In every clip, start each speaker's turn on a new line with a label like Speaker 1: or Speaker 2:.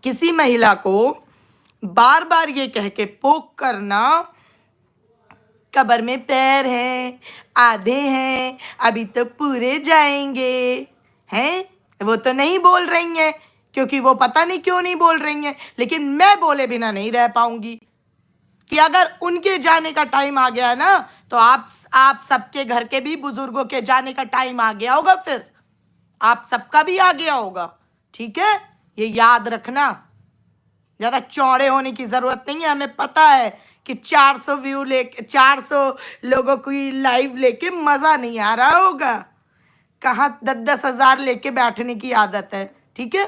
Speaker 1: किसी महिला को बार बार ये कह के पोक करना, कब्र में पैर हैं, आधे हैं, अभी तो पूरे जाएंगे, हैं? वो तो नहीं बोल रही हैं, क्योंकि वो पता नहीं क्यों नहीं बोल रही हैं, लेकिन मैं बोले बिना नहीं रह पाऊंगी कि अगर उनके जाने का टाइम आ गया ना, तो आप सबके घर के भी बुजुर्गों के जाने का टाइम आ गया होगा, फिर आप सबका भी आ गया होगा। ठीक है, ये याद रखना। ज्यादा चौड़े होने की जरूरत नहीं है। हमें पता है कि 400 व्यू लेके 400 लोगों की लाइव लेके मजा नहीं आ रहा होगा। कहाँ 10-10 हजार लेके बैठने की आदत है। ठीक है,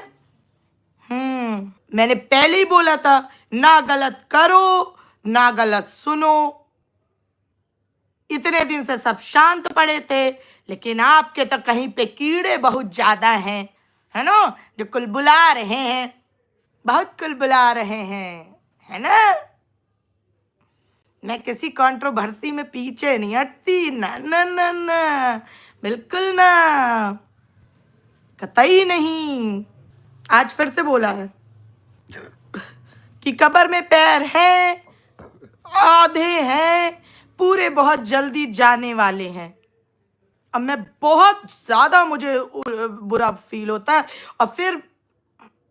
Speaker 1: मैंने पहले ही बोला था, ना गलत करो ना गलत सुनो। इतने दिन से सब शांत पड़े थे, लेकिन आपके तो कहीं पे कीड़े बहुत ज्यादा हैं, है ना, जो कुलबुला रहे हैं, बहुत कुलबुला रहे हैं, है ना। मैं किसी कंट्रोवर्सी में पीछे नहीं हटती, ना ना ना ना, बिल्कुल ना, कतई नहीं। आज फिर से बोला है कि कब्र में पैर हैं, आधे हैं, पूरे बहुत जल्दी जाने वाले हैं। अब मैं बहुत ज्यादा, मुझे बुरा फील होता है, और फिर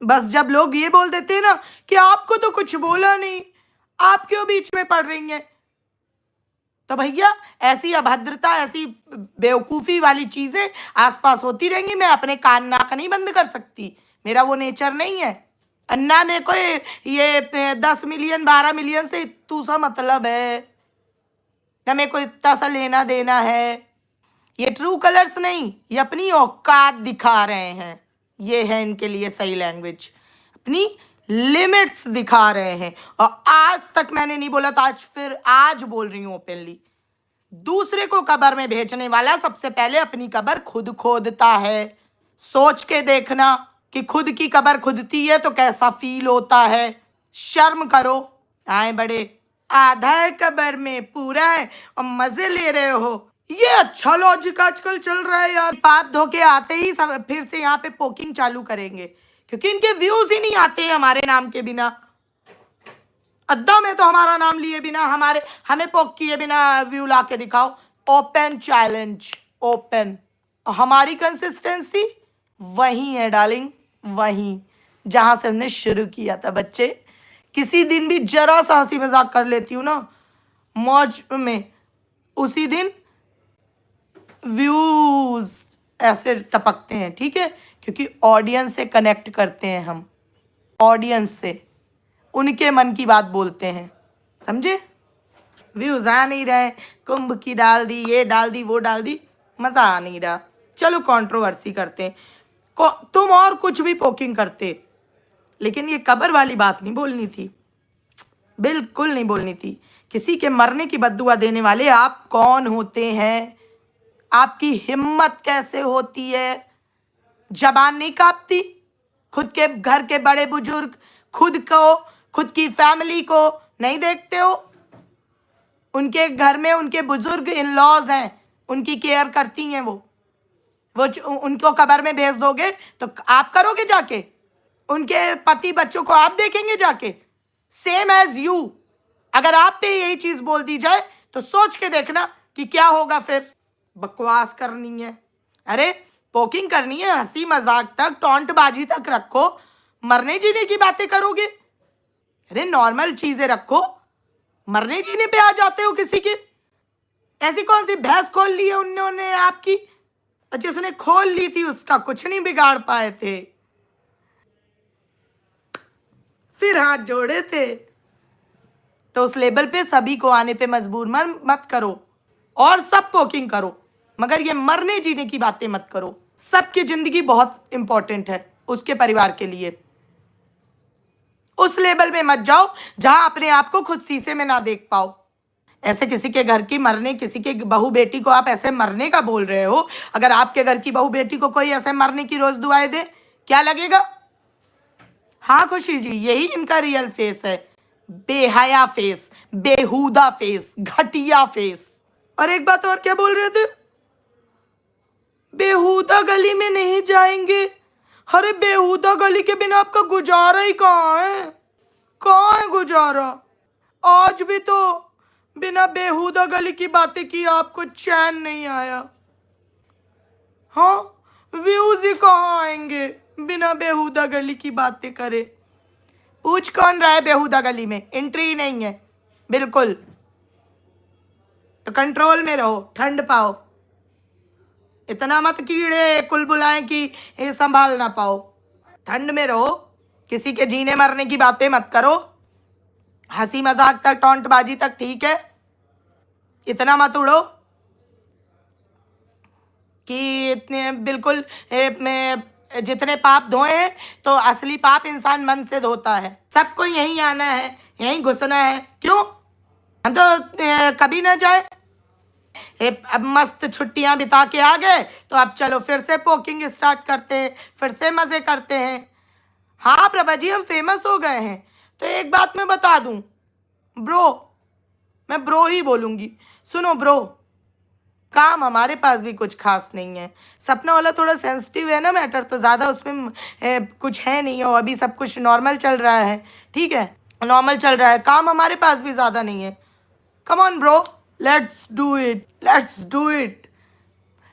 Speaker 1: बस जब लोग ये बोल देते हैं ना कि आपको तो कुछ बोला नहीं, आप क्यों बीच में पड़ रही हैं, तो भैया ऐसी अभद्रता, ऐसी बेवकूफ़ी वाली चीज़ें आसपास होती रहेंगी। मैं अपने कान नाक नहीं बंद कर सकती, मेरा वो नेचर नहीं है। अन्ना में कोई ये 10 मिलियन 12 मिलियन से तू सा मतलब है ना, मेरे को इतना सा लेना देना है। ये ट्रू कलर्स नहीं, ये अपनी औकात दिखा रहे हैं। ये है इनके लिए सही लैंग्वेज, अपनी लिमिट्स दिखा रहे हैं। और आज तक मैंने नहीं बोला था, आज बोल रही हूं ओपनली। दूसरे को कब्र में भेजने वाला सबसे पहले अपनी कब्र खुद खोदता है। सोच के देखना कि खुद की कब्र खुदती है तो कैसा फील होता है। शर्म करो। आए बड़े, आधा है कब्र में, पूरा है और मजे ले रहे हो। ये अच्छा लॉजिक आजकल चल रहा है यार। पाप धो के आते ही सब फिर से यहाँ पे पोकिंग चालू करेंगे, क्योंकि इनके व्यूज ही नहीं आते हैं हमारे नाम के बिना। अद्दा में तो हमारा नाम लिए बिना, हमें पोक किए बिना व्यू ला के दिखाओ। Open challenge, open. हमारी कंसिस्टेंसी वही है डार्लिंग, वही जहां से हमने शुरू किया था। बच्चे, किसी दिन भी जरा सा हंसी मजाक कर लेती हूँ ना मौज में, उसी दिन व्यूज ऐसे टपकते हैं। ठीक है, क्योंकि ऑडियंस से कनेक्ट करते हैं हम, ऑडियंस से उनके मन की बात बोलते हैं, समझे। व्यूज आ नहीं रहे, कुंभ की डाल दी, ये डाल दी, वो डाल दी, मजा आ नहीं रहा, चलो कंट्रोवर्सी करते हैं। तुम और कुछ भी पोकिंग करते, लेकिन ये कब्र वाली बात नहीं बोलनी थी, बिल्कुल नहीं बोलनी थी। किसी के मरने की बद्दुआ देने वाले आप कौन होते हैं? आपकी हिम्मत कैसे होती है? जबान नहीं कांपती? खुद के घर के बड़े बुजुर्ग, खुद को, खुद की फैमिली को नहीं देखते हो? उनके घर में उनके बुजुर्ग इन लॉज हैं, उनकी केयर करती हैं वो उनको कब्र में भेज दोगे तो आप करोगे जाके? उनके पति बच्चों को आप देखेंगे जाके? Same as you. अगर आप पे यही चीज बोल दी जाए तो सोच के देखना कि क्या होगा फिर। बकवास करनी है, अरे पोकिंग करनी है, हंसी मजाक तक, टॉन्टबाजी तक रखो, मरने जीने की बातें करोगे? अरे नॉर्मल चीजें रखो, मरने जीने पे आ जाते हो किसी की। ऐसी कौन सी भैंस खोल ली है उन्होंने आपकी? जिसने खोल ली थी उसका कुछ नहीं बिगाड़ पाए थे, फिर हाथ जोड़े थे। तो उस लेवल पे सभी को आने पे मजबूर मत करो, और सब पोकिंग करो, मगर ये मरने जीने की बातें मत करो। सबकी जिंदगी बहुत इंपॉर्टेंट है उसके परिवार के लिए। उस लेवल में मत जाओ जहां अपने आप को खुद शीशे में ना देख पाओ। ऐसे किसी के घर की मरने, किसी के बहू बेटी को आप ऐसे मरने का बोल रहे हो। अगर आपके घर की बहू बेटी को कोई ऐसे मरने की रोज दुआएं दे, क्या लगेगा? हाँ खुशी जी, यही इनका रियल फेस है, बेहया फेस, बेहुदा फेस, घटिया फेस। और एक बात और, क्या बोल रहे थे? बेहुदा गली में नहीं जाएंगे, अरे बेहुदा गली के बिना आपका गुजारा ही कहाँ है? कहाँ है गुजारा? आज भी तो बिना बेहुदा गली की बातें की आपको चैन नहीं आया। हाँ, व्यूज ही कहाँ आएंगे बिना बेहुदा गली की बातें करे? पूछ कौन रहा है बेहुदा गली में? एंट्री नहीं है बिल्कुल। तो कंट्रोल में रहो, ठंड पाओ, इतना मत कीड़े कुल बुलाएं कि ये संभाल ना पाओ। ठंड में रहो, किसी के जीने मरने की बातें मत करो। हंसी मजाक तक, टॉन्टबाजी तक ठीक है, इतना मत उड़ो कि इतने बिल्कुल में जितने पाप धोए हैं तो असली पाप इंसान मन से धोता है। सबको यहीं आना है, यहीं घुसना है। क्यों? हम तो कभी ना जाए। अब मस्त छुट्टियां बिता के आ गए तो अब चलो फिर से पोकिंग स्टार्ट करते हैं, फिर से मजे करते हैं। हाँ प्रभा जी, हम फेमस हो गए हैं। तो एक बात मैं बता दूं ब्रो, मैं ब्रो ही बोलूंगी। सुनो ब्रो, काम हमारे पास भी कुछ खास नहीं है। सपना वाला थोड़ा सेंसिटिव है ना मैटर, तो ज़्यादा उसमें कुछ है नहीं हो। अभी सब कुछ नॉर्मल चल रहा है, ठीक है, नॉर्मल चल रहा है। काम हमारे पास भी ज़्यादा नहीं है। Come on bro, let's do it, let's do it,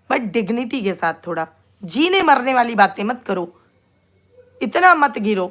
Speaker 1: but dignity के साथ। थोड़ा जीने मरने वाली बातें मत करो, इतना मत गिरो।